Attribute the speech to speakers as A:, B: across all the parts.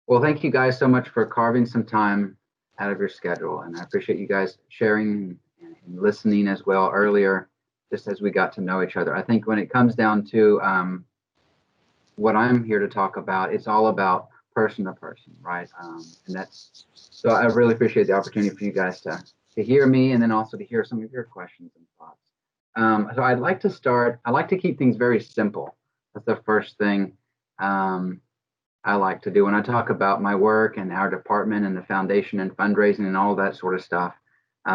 A: Well, thank you guys so much for carving some time out of your schedule. And I appreciate you guys sharing and listening as well earlier, just as we got to know each other. I think when it comes down to what I'm here to talk about, it's all about person to person, right? And that's so I really appreciate the opportunity for you guys to hear me and then also to hear some of your questions and thoughts. So I'd like to start. I like to keep things very simple. That's the first thing I like to do when I talk about my work and our department and the foundation and fundraising and all that sort of stuff.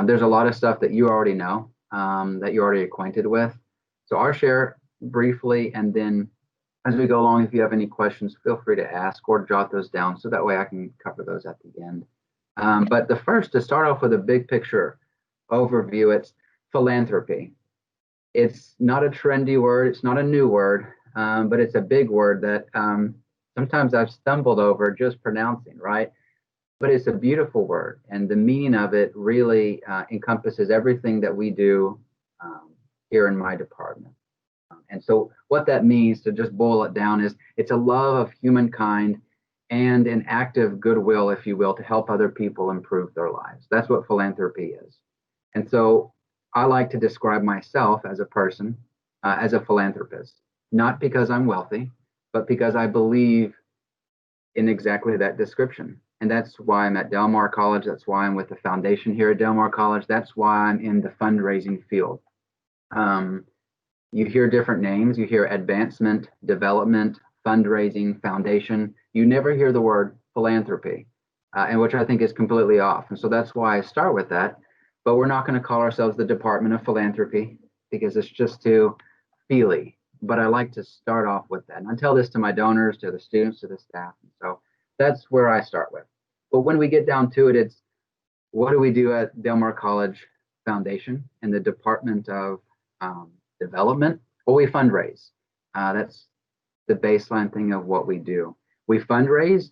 A: There's a lot of stuff that you already know, that you're already acquainted with. So I'll share briefly, and then as we go along, if you have any questions, feel free to ask or jot those down so that way I can cover those at the end. But the first, to start off with a big picture overview, it's philanthropy. It's not a trendy word, it's not a new word, but it's a big word that sometimes I've stumbled over just pronouncing, right? But it's a beautiful word, and the meaning of it really encompasses everything that we do here in my department. And so what that means, to just boil it down, is it's a love of humankind and an active goodwill, if you will, to help other people improve their lives. That's what philanthropy is. And so I like to describe myself as a person, as a philanthropist, not because I'm wealthy, but because I believe in exactly that description. And that's why I'm at Del Mar College. That's why I'm with the foundation here at Del Mar College. That's why I'm in the fundraising field. You hear different names. You hear advancement, development, fundraising, foundation. You never hear the word philanthropy, and which I think is completely off. And so that's why I start with that. But we're not going to call ourselves the Department of Philanthropy because it's just too feely. But I like to start off with that. And I tell this to my donors, to the students, to the staff. And so that's where I start with. But when we get down to it, it's what do we do at Del Mar College Foundation in the Department of Development? Well, we fundraise. That's the baseline thing of what we do. We fundraise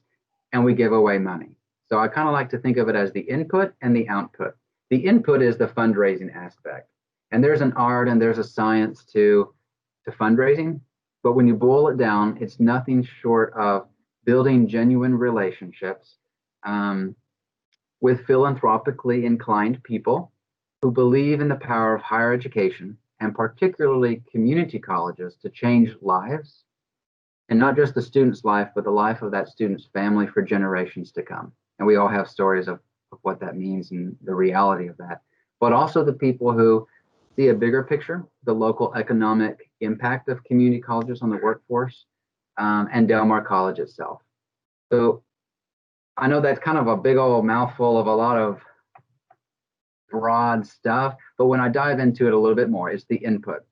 A: and we give away money. So I kind of like to think of it as the input and the output. The input is the fundraising aspect. And there's an art and there's a science to fundraising. But when you boil it down, it's nothing short of building genuine relationships with philanthropically inclined people who believe in the power of higher education, and particularly community colleges, to change lives, and not just the student's life, but the life of that student's family for generations to come. And we all have stories of what that means and the reality of that. But also the people who see a bigger picture, the local economic impact of community colleges on the workforce, and Del Mar College itself. So I know that's kind of a big old mouthful of a lot of broad stuff, but when I dive into it a little bit more, it's the input,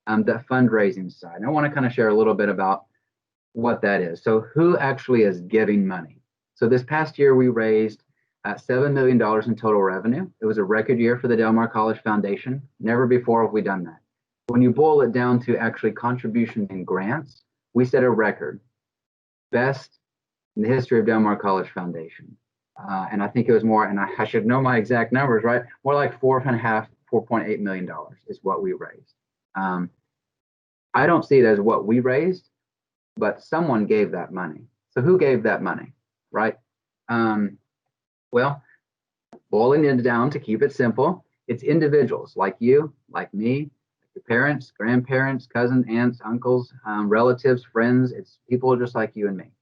A: the fundraising side. And I want to kind of share a little bit about what that is. So who actually is giving money? So this past year, we raised $7 million in total revenue. It was a record year for the Del Mar College Foundation. Never before have we done that. When you boil it down to actually contributions and grants, we set a record, best in the history of Del Mar College Foundation. And I think it was more, and I should know my exact numbers, right? More like $4.8 million is what we raised. I don't see it as what we raised, but someone gave that money. So who gave that money, right? Well, boiling it down to keep it simple, it's individuals like you, like me, like your parents, grandparents, cousins, aunts, uncles, relatives, friends. It's people just like you and me.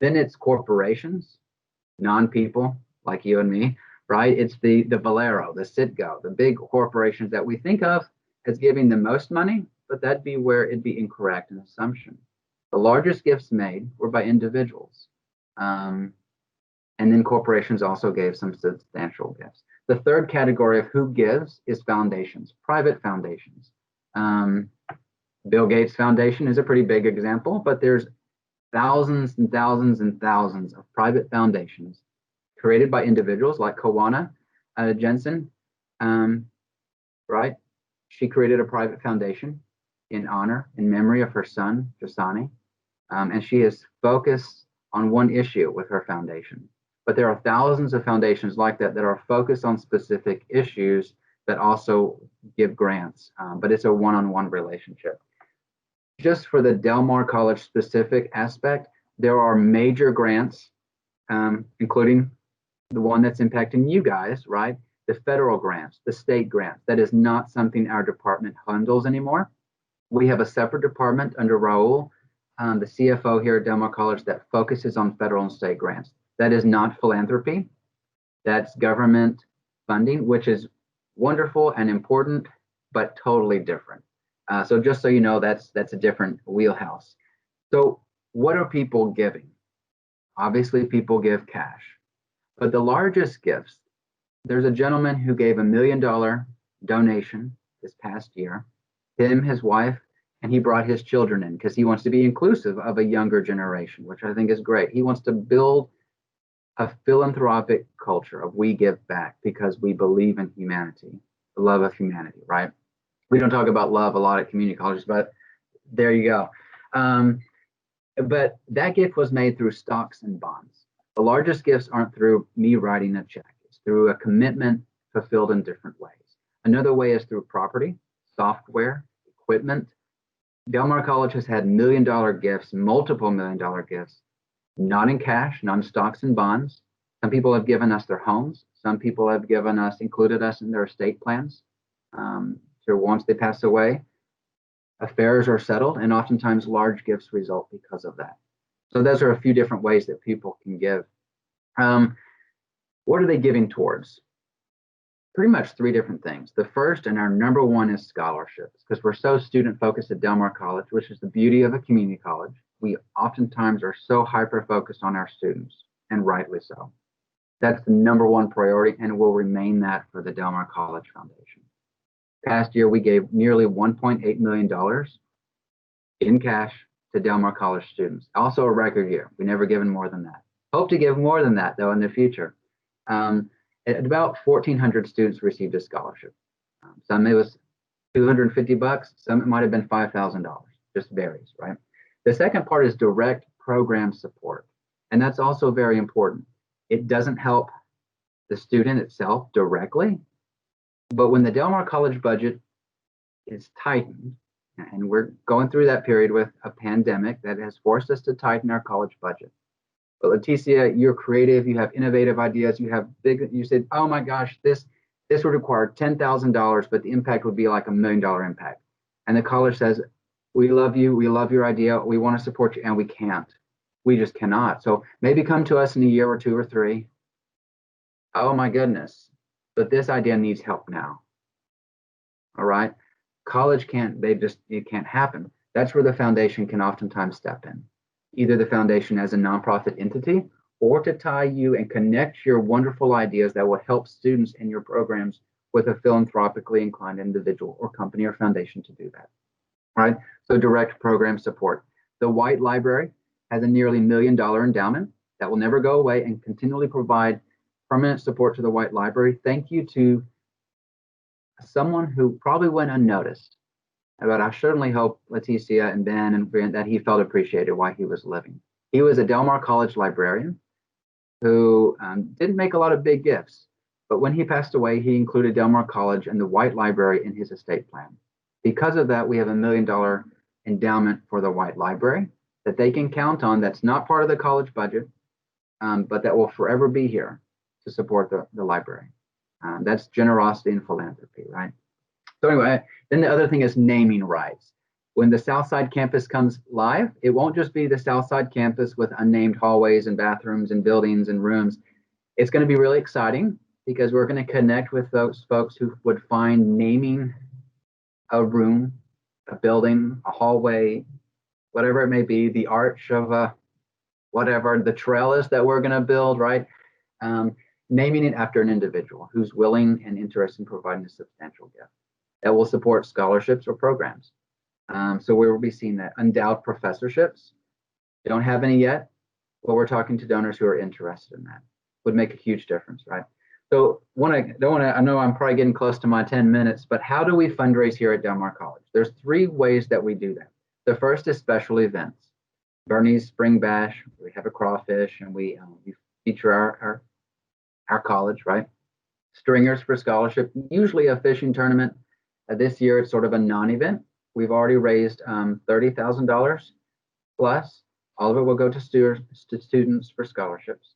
A: Then it's corporations, non-people like you and me, right? It's the Valero, the Citgo, the big corporations that we think of as giving the most money, but that'd be where it'd be incorrect, an assumption. The largest gifts made were by individuals. And then corporations also gave some substantial gifts. The third category of who gives is foundations, private foundations. Bill Gates Foundation is a pretty big example, but there's thousands and thousands and thousands of private foundations created by individuals like Kawana Jensen, right? She created a private foundation in honor, in memory of her son, Jasani, and she is focused on one issue with her foundation. But there are thousands of foundations like that that are focused on specific issues that also give grants, but it's a one-on-one relationship. Just for the Del Mar College specific aspect, there are major grants including the one that's impacting you guys, right? The federal grants, the state grants. That is not something our department handles anymore. We have a separate department under Raul, the CFO here at Del Mar College, that focuses on federal and state grants. That is not philanthropy. That's government funding, which is wonderful and important, but totally different. So just so you know, that's a different wheelhouse. So what are people giving? Obviously, people give cash. But the largest gifts, there's a gentleman who gave $1 million donation this past year, him, his wife, and he brought his children in because he wants to be inclusive of a younger generation, which I think is great. He wants to build a philanthropic culture of we give back because we believe in humanity, the love of humanity, right? We don't talk about love a lot at community colleges, but there you go. But that gift was made through stocks and bonds. The largest gifts aren't through me writing a check. It's through a commitment fulfilled in different ways. Another way is through property, software, equipment. Del Mar College has had $1 million gifts, multiple $1 million gifts, not in cash, not in stocks and bonds. Some people have given us their homes. Some people have included us in their estate plans. So once they pass away, affairs are settled, and oftentimes large gifts result because of that. So those are a few different ways that people can give. What are they giving towards? Pretty much three different things. The first and our number one is scholarships, because we're so student focused at Del Mar College, which is the beauty of a community college. We oftentimes are so hyper focused on our students, and rightly so. That's the number one priority and will remain that for the Del Mar College Foundation. Past year, we gave nearly $1.8 million in cash to Del Mar College students. Also a record year. We never given more than that. Hope to give more than that, though, in the future. About 1,400 students received a scholarship. Some it was $250, some it might have been $5,000. Just varies, right? The second part is direct program support. And that's also very important. It doesn't help the student itself directly, but when the Del Mar College budget is tightened, and we're going through that period with a pandemic that has forced us to tighten our college budget. But Leticia, you're creative, you have innovative ideas, you said, oh my gosh, this would require $10,000, but the impact would be like $1 million impact. And the college says, we love you, we love your idea, we want to support you, and we can't. We just cannot. So maybe come to us in a year or two or three. Oh my goodness, but this idea needs help now. All right. College it can't happen. That's where the foundation can oftentimes step in. Either the foundation as a nonprofit entity or to tie you and connect your wonderful ideas that will help students in your programs with a philanthropically inclined individual or company or foundation to do that. Right? So direct program support. The White Library has a nearly $1 million endowment that will never go away and continually provide permanent support to the White Library. Thank you to someone who probably went unnoticed, but I certainly hope Leticia and Ben and Brent that he felt appreciated while he was living. He was a Del Mar College librarian who didn't make a lot of big gifts, but when he passed away, he included Del Mar College and the White Library in his estate plan. Because of that, we have $1 million endowment for the White Library that they can count on. That's not part of the college budget, but that will forever be here to support the library. That's generosity and philanthropy, right? So anyway, then the other thing is naming rights. When the Southside campus comes live, it won't just be the Southside campus with unnamed hallways and bathrooms and buildings and rooms. It's going to be really exciting because we're going to connect with those folks who would find naming a room, a building, a hallway, whatever it may be, the arch of whatever the trellis that we're going to build, right? Naming it after an individual who's willing and interested in providing a substantial gift that will support scholarships or programs. So we will be seeing that. Endowed professorships, don't have any yet, but we're talking to donors who are interested in that. Would make a huge difference, right? So I know I'm probably getting close to my 10 minutes, but how do we fundraise here at Del Mar College? There's three ways that we do that. The first is special events. Bernie's Spring Bash, we have a crawfish, and we feature our college, right? Stringers for scholarship, usually a fishing tournament. This year, it's sort of a non-event. We've already raised $30,000 plus. All of it will go to students for scholarships.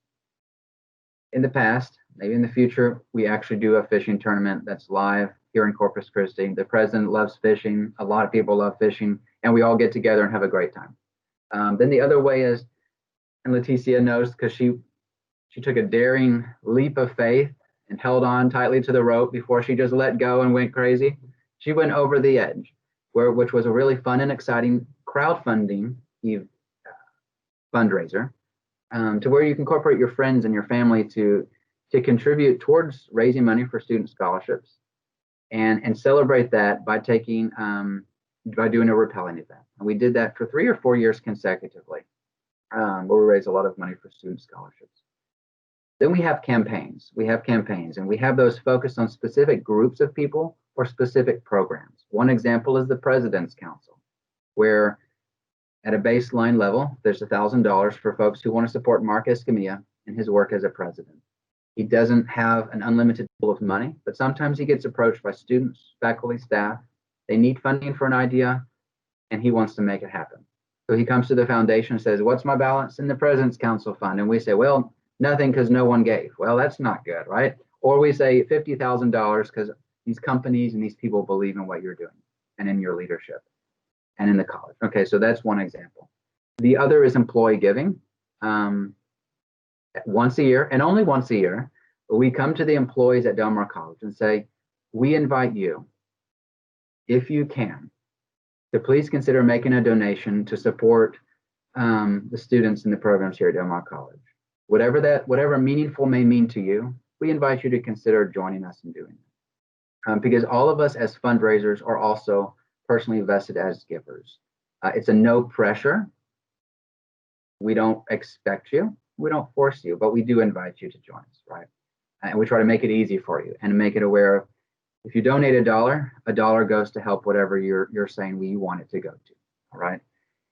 A: In the past, maybe in the future, we actually do a fishing tournament that's live here in Corpus Christi. The president loves fishing. A lot of people love fishing, and we all get together and have a great time. Then the other way is, and Leticia knows because she took a daring leap of faith and held on tightly to the rope before she just let go and went crazy. She went over the edge, which was a really fun and exciting crowdfunding fundraiser, to where you can incorporate your friends and your family to contribute towards raising money for student scholarships, and celebrate that by by doing a rappelling event. And we did that for 3 or 4 years consecutively, where we raised a lot of money for student scholarships. Then we have campaigns. And we have those focused on specific groups of people or specific programs. One example is the President's Council, where at a baseline level, there's $1,000 for folks who want to support Mark Escamilla in his work as a president. He doesn't have an unlimited pool of money, but sometimes he gets approached by students, faculty, staff. They need funding for an idea, and he wants to make it happen. So he comes to the foundation and says, "What's my balance in the President's Council fund?" And we say, "Well, nothing, because no one gave." Well, that's not good, right? Or we say $50,000 because these companies and these people believe in what you're doing and in your leadership and in the college. Okay, so that's one example. The other is employee giving. Once a year, and only once a year, we come to the employees at Del Mar College and say, "We invite you, if you can, to please consider making a donation to support the students in the programs here at Del Mar College. Whatever meaningful may mean to you, we invite you to consider joining us in doing it." Because all of us as fundraisers are also personally vested as givers. It's a no pressure. We don't expect you. We don't force you, but we do invite you to join us, right? And we try to make it easy for you and make it aware of, if you donate a dollar goes to help whatever you're saying we want it to go to, all right?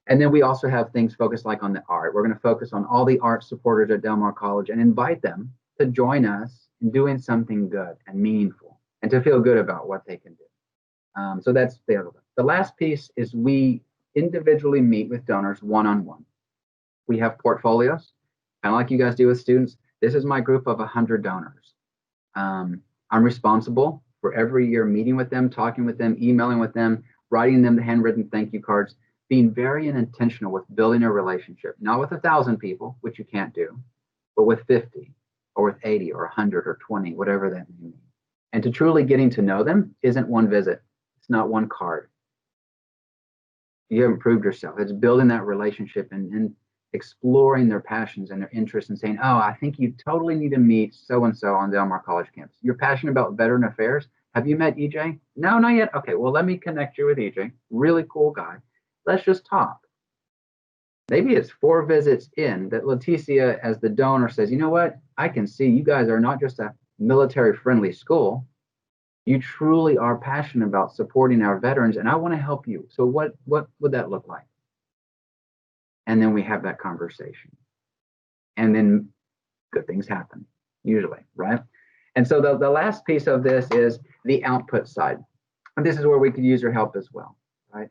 A: And then we also have things focused like on the art. We're going to focus on all the art supporters at Del Mar College and invite them to join us in doing something good and meaningful and to feel good about what they can do. So that's the other one. The last piece is we individually meet with donors one-on-one. We have portfolios, kind of like you guys do with students. This is my group of 100 donors. I'm responsible for every year meeting with them, talking with them, emailing with them, writing them the handwritten thank you cards, being very intentional with building a relationship, not with 1,000 people, which you can't do, but with 50 or with 80 or 100 or 20, whatever that may mean. And to truly getting to know them isn't one visit. It's not one card. You haven't proved yourself. It's building that relationship and exploring their passions and their interests and saying, "Oh, I think you totally need to meet so-and-so on Del Mar College campus. You're passionate about veteran affairs. Have you met EJ? No, not yet. Okay, well, let me connect you with EJ. Really cool guy. Let's just talk." Maybe it's 4 visits in that Leticia, as the donor, says, "You know what? I can see you guys are not just a military-friendly school. You truly are passionate about supporting our veterans, and I want to help you. So what would that look like?" And then we have that conversation. And then good things happen, usually, right? And so the last piece of this is the output side. And this is where we could use your help as well, right?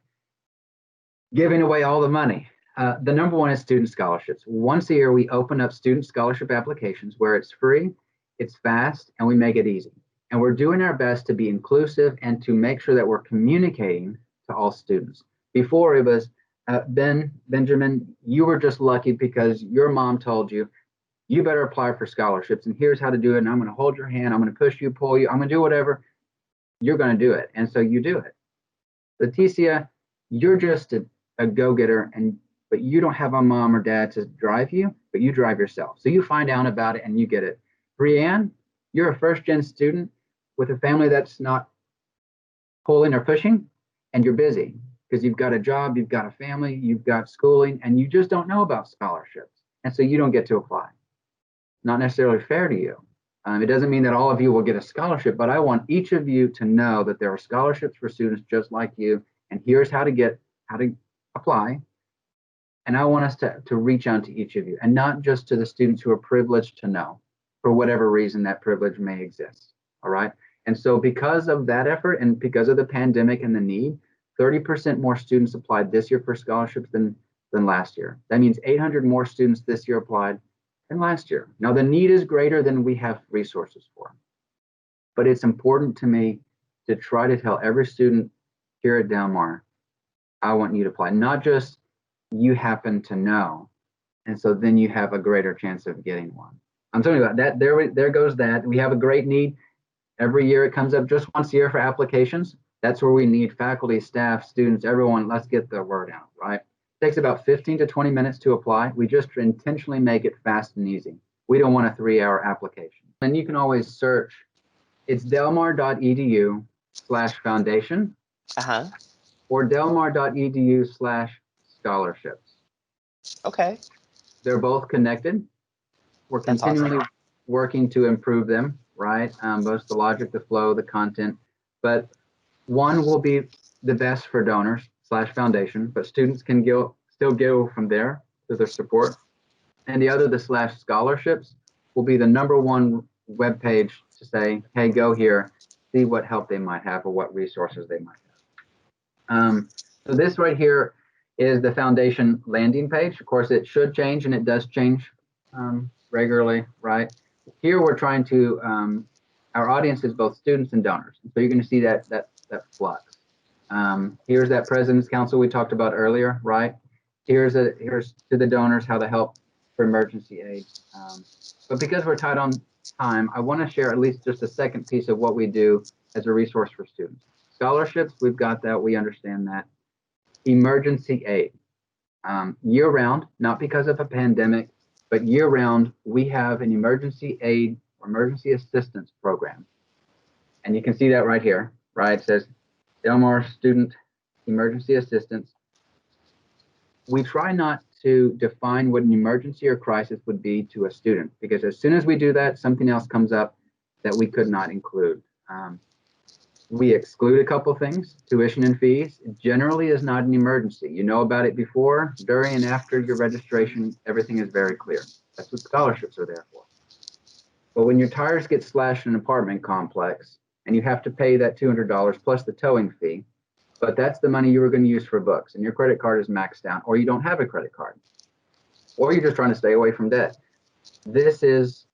A: Giving away all the money. The number one is student scholarships. Once a year, we open up student scholarship applications where it's free, it's fast, and we make it easy. And we're doing our best to be inclusive and to make sure that we're communicating to all students. Before it was, Benjamin, you were just lucky because your mom told you, you better apply for scholarships, and here's how to do it, and I'm going to hold your hand, I'm going to push you, pull you, I'm going to do whatever. You're going to do it, and so you do it. Leticia, you're just a go-getter, but you don't have a mom or dad to drive you, but you drive yourself. So you find out about it and you get it. Brianne, you're a first-gen student with a family that's not pulling or pushing, and you're busy because you've got a job, you've got a family, you've got schooling, and you just don't know about scholarships. And so you don't get to apply. Not necessarily fair to you. It doesn't mean that all of you will get a scholarship, but I want each of you to know that there are scholarships for students just like you, and here's how to apply. And I want us to reach out to each of you, and not just to the students who are privileged to know, for whatever reason that privilege may exist, all right? And so because of that effort and because of the pandemic and the need, 30% more students applied this year for scholarships than last year. That means 800 more students this year applied than last year. Now, the need is greater than we have resources for, but it's important to me to try to tell every student here at Del Mar, I want you to apply, not just you happen to know, and so then you have a greater chance of getting one. I'm talking about that. There goes that. We have a great need. Every year it comes up just once a year for applications. That's where we need faculty, staff, students, everyone. Let's get the word out, right? It takes about 15 to 20 minutes to apply. We just intentionally make it fast and easy. We don't want a 3-hour application. And you can always search. It's delmar.edu/foundation or delmar.edu/scholarships.
B: Okay.
A: They're both connected. We're continually working to improve them, right? Both the logic, the flow, the content, but one will be the best for donors/foundation, but students can still go from there to their support. And the other, the /scholarships, will be the #1 web page to say, hey, go here, see what help they might have or what resources they might have. So this right here is the foundation landing page. Of course, it should change, and it does change regularly, right? Here we're trying to, our audience is both students and donors. So you're going to see that flux. Here's that President's Council we talked about earlier, right? Here's to the donors how to help for emergency aid. But because we're tight on time, I want to share at least just a second piece of what we do as a resource for students. Scholarships, we've got that, we understand that. Emergency aid, year round, not because of a pandemic, but year round, we have an emergency aid or emergency assistance program. And you can see that right here, right? It says Del Mar Student Emergency Assistance. We try not to define what an emergency or crisis would be to a student, because as soon as we do that, something else comes up that we could not include. We exclude a couple things. Tuition and fees generally is not an emergency. You know about it before, during, and after your registration. Everything is very clear. That's what scholarships are there for. But when your tires get slashed in an apartment complex and you have to pay that $200 plus the towing fee, but that's the money you were going to use for books, and your credit card is maxed out, or you don't have a credit card, or you're just trying to stay away from debt. This is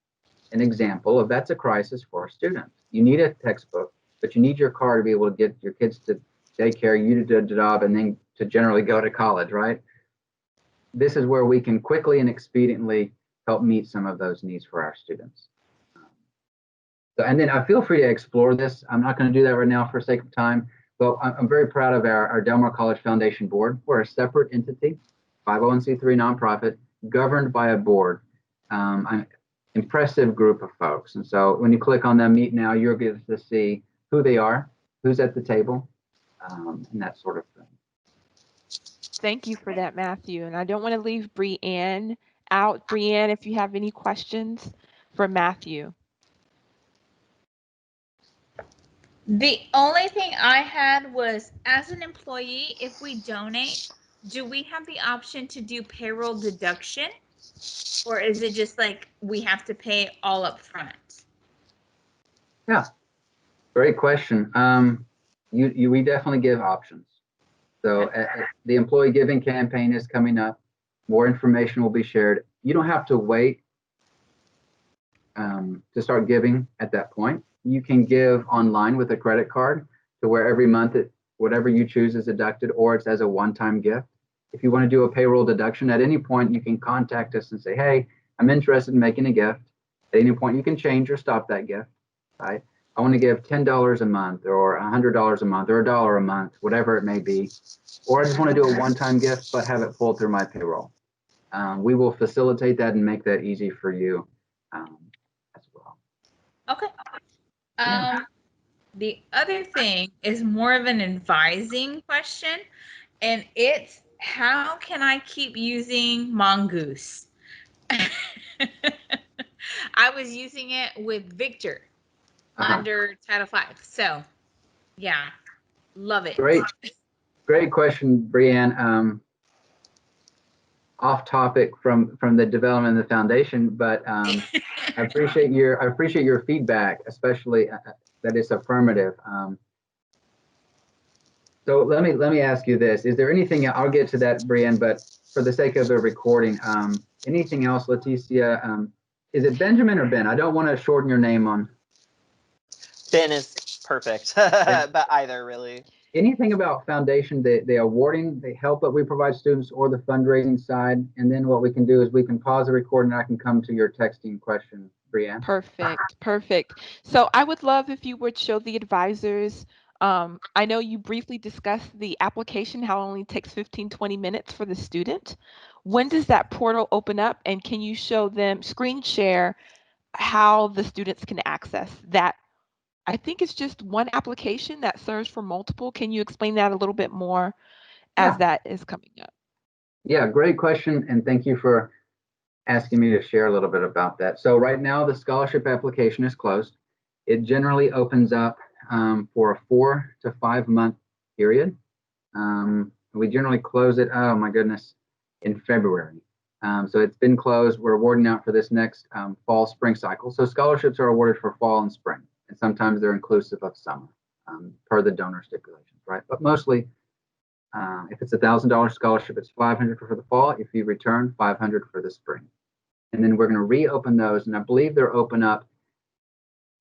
A: an example of that's a crisis for a student. You need a textbook, but you need your car to be able to get your kids to daycare, you to do a job, and then to generally go to college, right? This is where we can quickly and expediently help meet some of those needs for our students. So, and then feel free to explore this. I'm not going to do that right now for sake of time, but I'm very proud of our Del Mar College Foundation board. We're a separate entity, 501c3 nonprofit, governed by a board. An impressive group of folks. And so when you click on them, Meet Now, you'll get to see who they are, who's at the table, and that sort of thing.
C: Thank you for that, Matthew. And I don't want to leave Brianne out. Brianne, if you have any questions for Matthew.
D: The only thing I had was, as an employee, if we donate, do we have the option to do payroll deduction? Or is it just like we have to pay all up front?
A: Yeah, great question. We definitely give options. So the employee giving campaign is coming up. More information will be shared. You don't have to wait to start giving at that point. You can give online with a credit card to where every month whatever you choose is deducted, or it's as a one-time gift. If you want to do a payroll deduction at any point, you can contact us and say, hey, I'm interested in making a gift. At any point, you can change or stop that gift, right? I want to give $10 a month or $100 a month or $1 a month, whatever it may be. Or I just want to do a one-time gift, but have it pull through my payroll. We will facilitate that and make that easy for you as well.
D: Okay. The other thing is more of an advising question, and it's, how can I keep using Mongoose? I was using it with Victor under Title V. So, yeah, love it.
A: Great question, Brianne. Off topic from the development of the foundation, but I appreciate your feedback, especially that it's affirmative. So let me ask you this: is there anything? I'll get to that, Brianne, but for the sake of the recording, Anything else, Leticia? Is it Benjamin or Ben? I don't want to shorten your name on.
B: Ben is perfect, but either really.
A: Anything about foundation, the awarding, the help that we provide students, or the fundraising side? And then what we can do is we can pause the recording and I can come to your texting question, Brianne.
C: Perfect, perfect. So I would love if you would show the advisors. I know you briefly discussed the application, how it only takes 15, 20 minutes for the student. When does that portal open up, and can you show them, screen share, how the students can access that? I think it's just one application that serves for multiple. Can you explain that a little bit more as that is coming up?
A: Yeah, great question. And thank you for asking me to share a little bit about that. So right now the scholarship application is closed. It generally opens up for a 4 to 5 month period. We generally close it, oh my goodness, in February. So it's been closed. We're awarding out for this next fall spring cycle. So scholarships are awarded for fall and spring, and sometimes they're inclusive of summer per the donor stipulations, right? But mostly if it's $1,000 scholarship, it's $500 for the fall. If you return, $500 for the spring. And then we're going to reopen those, and I believe they're open up,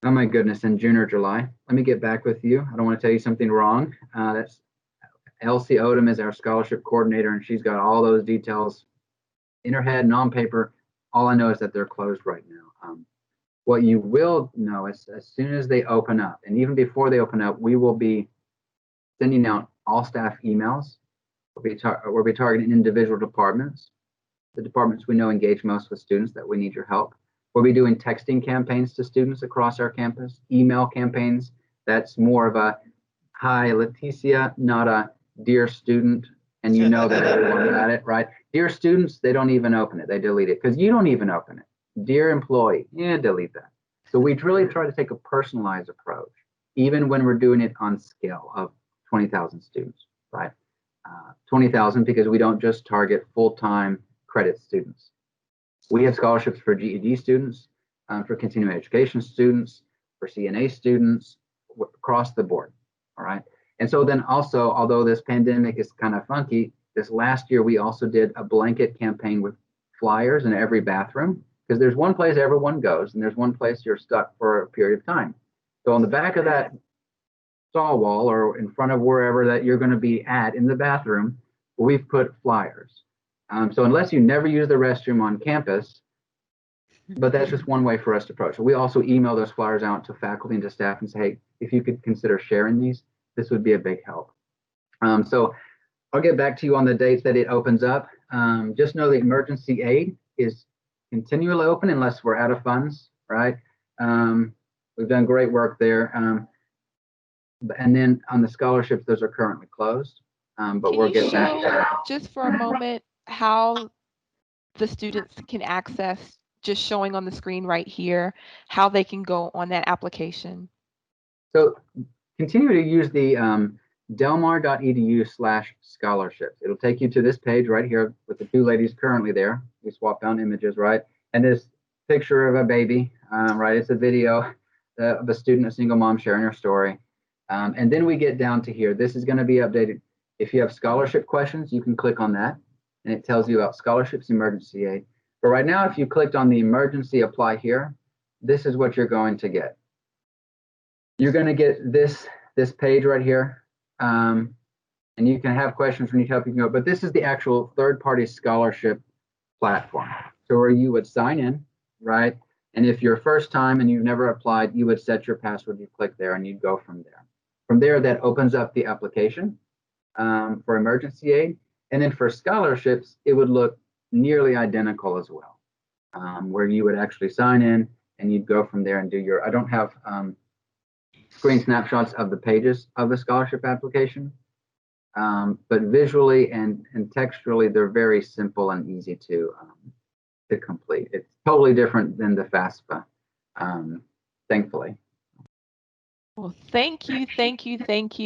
A: oh my goodness, in June or July. Let me get back with you. I don't want to tell you something wrong. That's Elsie Odom is our scholarship coordinator, and she's got all those details in her head and on paper. All I know is that they're closed right now. What you will know is as soon as they open up, and even before they open up, we will be sending out all staff emails. We'll be targeting individual departments, the departments we know engage most with students that we need your help. We'll be doing texting campaigns to students across our campus, email campaigns. That's more of a, hi, Leticia, not a dear student. And you know that everyone got it, right? Dear students, they don't even open it. They delete it because you don't even open it. Dear employee, yeah, delete that. So we really try to take a personalized approach, even when we're doing it on scale of 20,000 students, right? 20,000 because we don't just target full-time credit students. We have scholarships for GED students, for continuing education students, for CNA students, across the board, all right? And so then also, although this pandemic is kind of funky, this last year we also did a blanket campaign with flyers in every bathroom, because there's one place everyone goes and there's one place you're stuck for a period of time. So on the back of that stall wall or in front of wherever that you're going to be at in the bathroom, we've put flyers. So unless you never use the restroom on campus, but that's just one way for us to approach. So we also email those flyers out to faculty and to staff and say, hey, if you could consider sharing these, this would be a big help. So I'll get back to you on the dates that it opens up. Just know the emergency aid is continually open unless we're out of funds, right? We've done great work there. And then on the scholarships, those are currently closed. But we'll get back to that.
C: Just for a moment, how the students can access, just showing on the screen right here, how they can go on that application.
A: So continue to use the delmar.edu/scholarships. It'll take you to this page right here with the two ladies currently there. We swapped down images, right? And this picture of a baby, right? It's a video of a student, a single mom sharing her story. And then we get down to here. This is going to be updated. If you have scholarship questions, you can click on that, and it tells you about scholarships, emergency aid. But right now, if you clicked on the emergency apply here, this is what you're going to get. You're going to get this page right here, and you can have questions when you help you go. But this is the actual third-party scholarship platform. So where you would sign in, right? And if you're first time and you've never applied, you would set your password. You click there, and you'd go from there. From there, that opens up the application for emergency aid. And then for scholarships, it would look nearly identical as well, where you would actually sign in and you'd go from there and do your, I don't have screen snapshots of the pages of the scholarship application, but visually and textually, they're very simple and easy to complete. It's totally different than the FAFSA, thankfully.
C: Well, thank you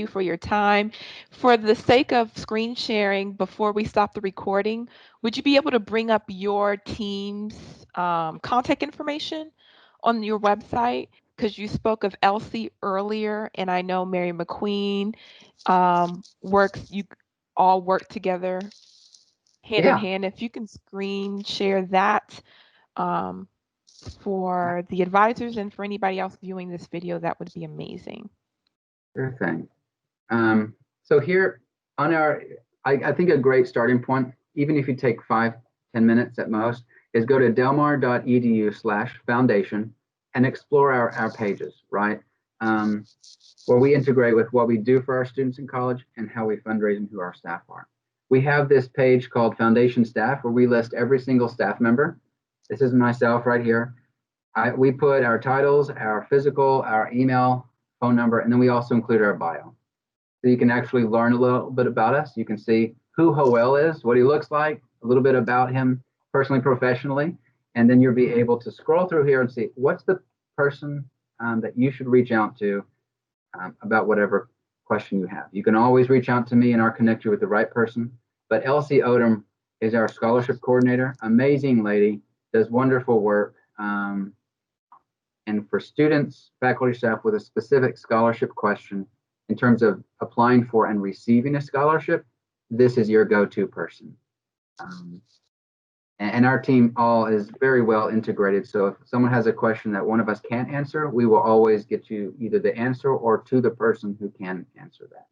C: for your time. For the sake of screen sharing, before we stop the recording, would you be able to bring up your team's contact information on your website? Because you spoke of Elsie earlier, and I know Mary McQueen you all work together hand in
A: Yeah.
C: hand. If you can screen share that for the advisors and for anybody else viewing this video, that would be amazing.
A: Sure thing. So here on I think a great starting point, even if you take 5-10 minutes at most, is go to delmar.edu/foundation and explore our pages, right? Where we integrate with what we do for our students in college and how we fundraise and who our staff are. We have this page called Foundation Staff where we list every single staff member. This is myself right here. We put our titles, our physical, our email, phone number, and then we also include our bio. So you can actually learn a little bit about us. You can see who Hoel is, what he looks like, a little bit about him personally, professionally, and then you'll be able to scroll through here and see what's the person that you should reach out to about whatever question you have. You can always reach out to me and I'll connect you with the right person. But Elsie Odom is our scholarship coordinator, amazing lady, does wonderful work. And for students, faculty, staff with a specific scholarship question in terms of applying for and receiving a scholarship, this is your go-to person. And our team all is very well integrated. So if someone has a question that one of us can't answer, we will always get you either the answer or to the person who can answer that.